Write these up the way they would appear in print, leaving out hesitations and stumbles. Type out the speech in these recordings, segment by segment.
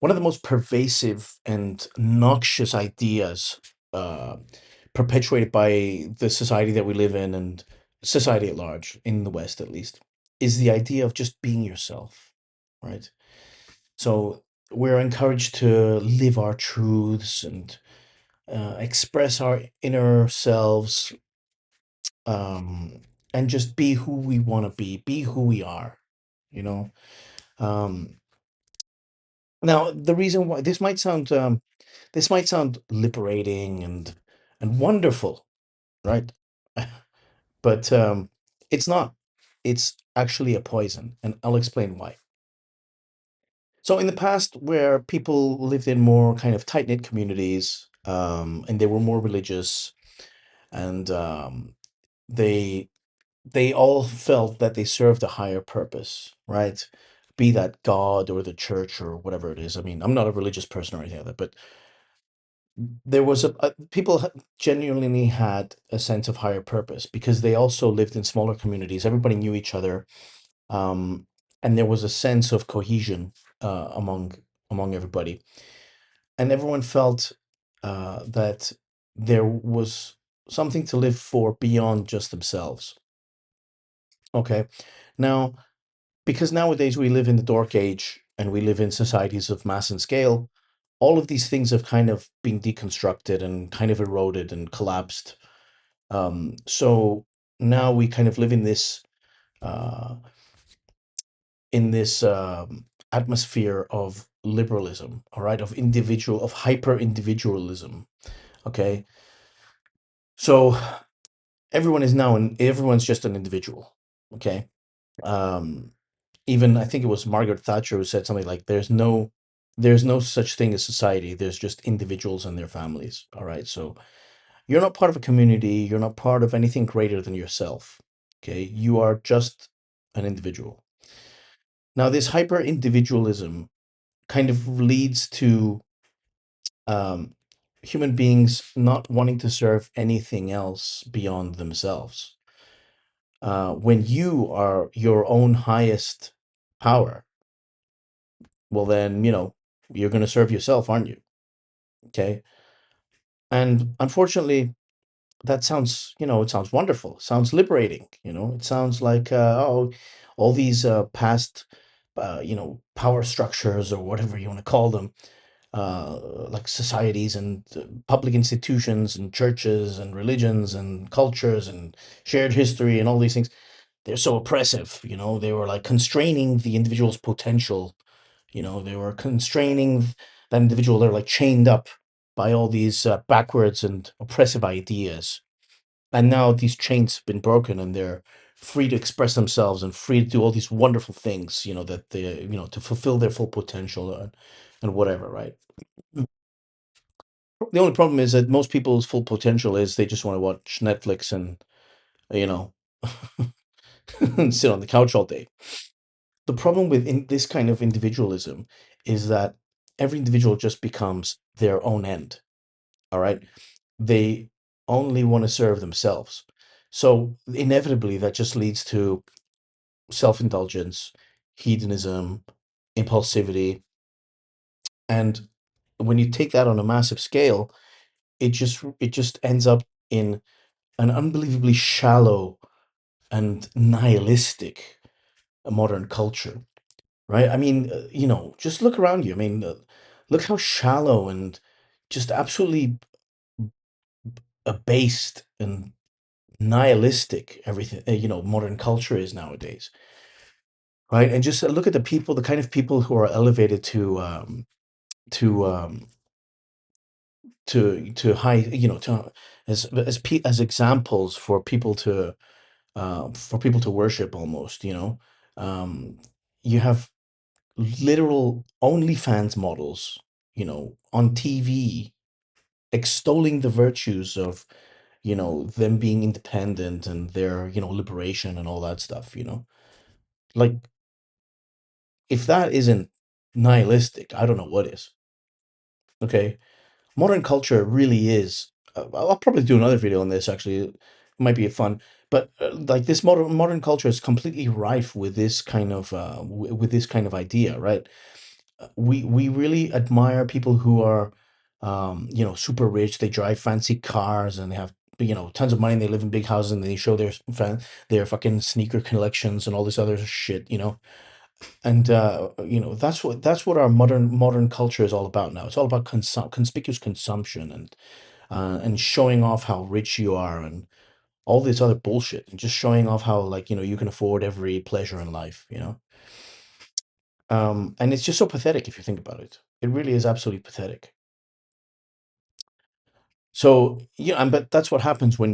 one of the most pervasive and noxious ideas uh, perpetuated by the society that we live in and society at large, in the West at least, is the idea of just being yourself, right? So we're encouraged to live our truths and express our inner selves, um, and just be who we want to be who we are, you know? Um, Now, the reason why this might sound liberating and wonderful, right? But it's not. It's actually a poison, and I'll explain why. So, in the past, where people lived in more kind of tight-knit communities, and they were more religious, and they they all felt that they served a higher purpose, right? Be that God or the church or whatever it is. I mean, I'm not a religious person or anything like that, but there was people genuinely had a sense of higher purpose because they also lived in smaller communities. Everybody knew each other, um, and there was a sense of cohesion among everybody, and everyone felt that there was something to live for beyond just themselves. Okay, now because nowadays we live in the dark age and we live in societies of mass and scale, all of these things have kind of been deconstructed and kind of eroded and collapsed. So now we kind of live uh, in this atmosphere of liberalism, all right, of hyper individualism. Okay, so everyone's just an individual. Okay, um, even I think it was Margaret Thatcher who said something like, there's no such thing as society. There's just individuals and their families. All right, so you're not part of a community. You're not part of anything greater than yourself. Okay, you are just an individual. Now, this hyper individualism kind of leads to um, human beings not wanting to serve anything else beyond themselves. When you are your own highest power, well, then, you're going to serve yourself, aren't you? Okay. And unfortunately, it sounds wonderful. It sounds liberating. It sounds like, all these past, power structures or whatever you want to call them, like societies and public institutions and churches and religions and cultures and shared history and all these things, they're so oppressive. They were like constraining the individual's potential. They were constraining that individual. They're like chained up by all these backwards and oppressive ideas. And now these chains have been broken and they're free to express themselves and free to do all these wonderful things, that to fulfill their full potential and whatever, right? Mm. The only problem is that most people's full potential is they just want to watch Netflix and, you know, and sit on the couch all day. The problem with this kind of individualism is that every individual just becomes their own end. All right. They only want to serve themselves. So inevitably, that just leads to self indulgence, hedonism, impulsivity. And when you take that on a massive scale, it just ends up in an unbelievably shallow and nihilistic modern culture. Right? I mean, just look around you. I mean, look how shallow and just absolutely abased and nihilistic everything, modern culture is nowadays. Right? And just look at the kind of people who are elevated to um, to high, as examples for people to worship almost. Um, you have literal OnlyFans models, on TV, extolling the virtues of, them being independent and their, liberation and all that stuff, Like, if that isn't nihilistic, I don't know what is. Okay. Modern culture really is. I'll probably do another video on this, actually. It might be fun. But like this modern culture is completely rife with this kind of with this kind of idea, right? we really admire people who are, super rich. They drive fancy cars and they have, tons of money. And they live in big houses and they show their fucking sneaker collections and all this other shit. And that's what our modern culture is all about now. It's all about conspicuous consumption and showing off how rich you are and all this other bullshit and just showing off how, like, you can afford every pleasure in life. And it's just so pathetic if you think about it. It really is absolutely pathetic. So yeah, and but that's what happens when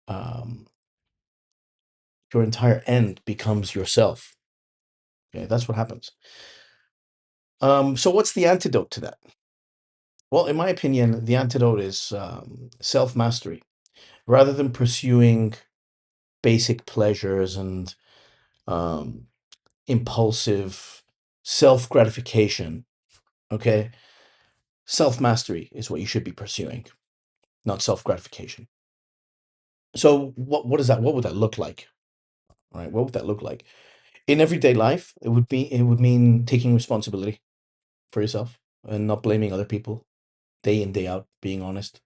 um your entire end becomes yourself. Okay, that's what happens. So what's the antidote to that? Well, in my opinion, the antidote is self-mastery. Rather than pursuing basic pleasures and um, impulsive self-gratification, okay? Self-mastery is what you should be pursuing, not self-gratification. So what is that? What would that look like? Right? What would that look like? In everyday life, it would mean taking responsibility for yourself and not blaming other people day in, day out, being honest.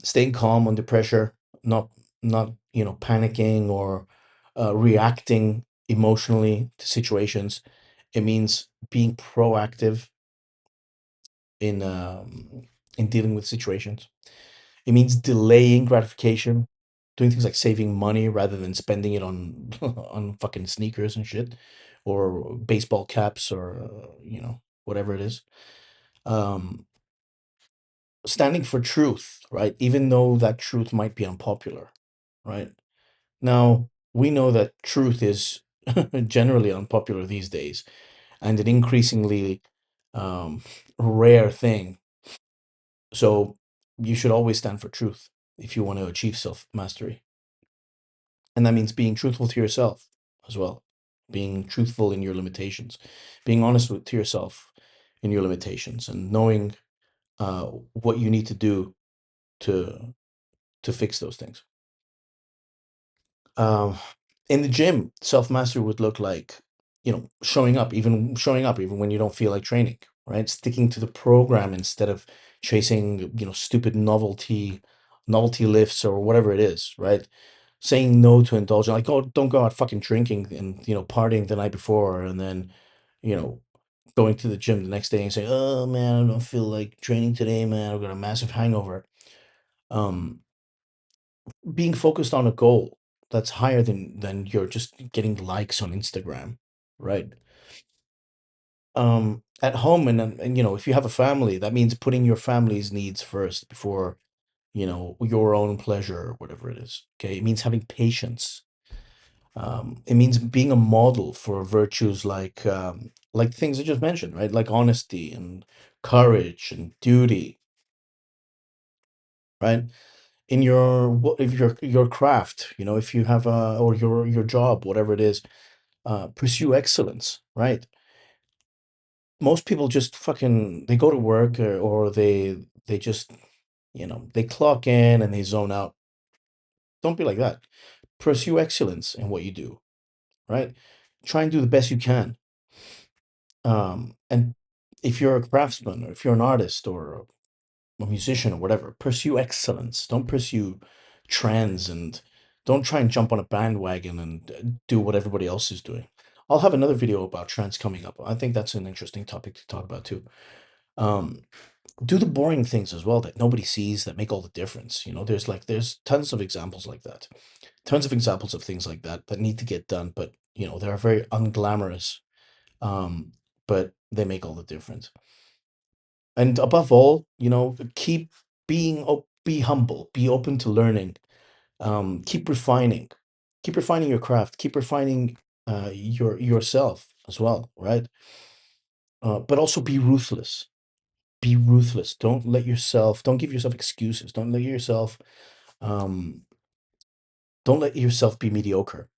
Staying calm under pressure, not panicking or reacting emotionally to situations. It means being proactive in um, in dealing with situations. It means delaying gratification, doing things like saving money rather than spending it on on fucking sneakers and shit, or baseball caps, or whatever it is. Um, Standing for truth, right? Even though that truth might be unpopular, right? Now, we know that truth is generally unpopular these days, and an increasingly um, rare thing. So you should always stand for truth if you want to achieve self mastery. And that means being truthful to yourself as well, being truthful in your limitations, being honest to yourself in your limitations, and knowing what you need to do to fix those things. Um, in the gym, self mastery would look like, showing up even when you don't feel like training, right? Sticking to the program instead of chasing, stupid novelty lifts or whatever it is, right? Saying no to indulging, like, oh, don't go out fucking drinking and partying the night before, and then you know going to the gym the next day and saying, oh man, I don't feel like training today, man. I've got a massive hangover. Um, Being focused on a goal that's higher than you're just getting likes on Instagram, right? At home, and if you have a family, that means putting your family's needs first before your own pleasure or whatever it is. Okay, it means having patience. It means being a model for virtues like things I just mentioned, right? Like honesty and courage and duty, right? In if your craft, if you have or your job, whatever it is, pursue excellence, right? Most people just fucking they go to work, or they just they clock in and they zone out. Don't be like that. Pursue excellence in what you do, right? Try and do the best you can. And if you're a craftsman, or if you're an artist, or a musician, or whatever, pursue excellence. Don't pursue trends, and don't try and jump on a bandwagon and do what everybody else is doing. I'll have another video about trends coming up. I think that's an interesting topic to talk about too. Um, do the boring things as well that nobody sees, that make all the difference. There's tons of examples like that. Tons of examples of things like that that need to get done, but they're very unglamorous. Um, but they make all the difference. And above all, keep be humble, be open to learning, keep refining your craft, keep refining yourself as well, right? But also be ruthless. Be ruthless. Don't give yourself excuses. Um, don't let yourself be mediocre.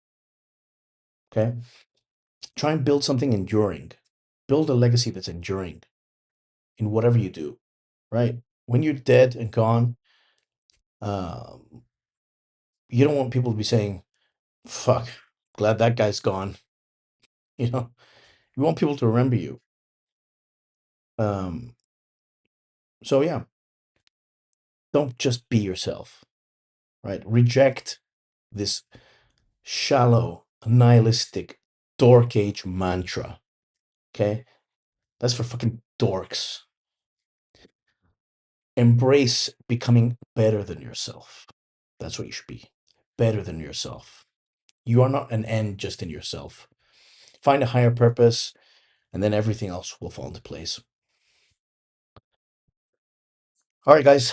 Okay? Try and build something enduring. Build a legacy that's enduring in whatever you do, right? When you're dead and gone, um, you don't want people to be saying, fuck, glad that guy's gone. You know, you want people to remember you. Um, so yeah, don't just be yourself, right? Reject this shallow, nihilistic, dork age mantra. Okay, that's for fucking dorks. Embrace becoming better than yourself. That's what you should be. Better than yourself. You are not an end just in yourself. Find a higher purpose, and then everything else will fall into place. All right, guys.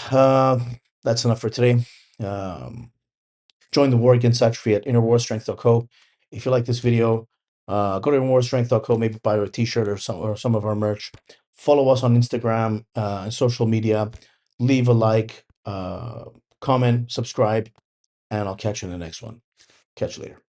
That's enough for today. Um, Join the war against atrophy at innerwarstrength.co. If you like this video, go to innerwarstrength.co, maybe buy a t-shirt or some of our merch. Follow us on Instagram and social media. Leave a like, comment, subscribe, and I'll catch you in the next one. Catch you later.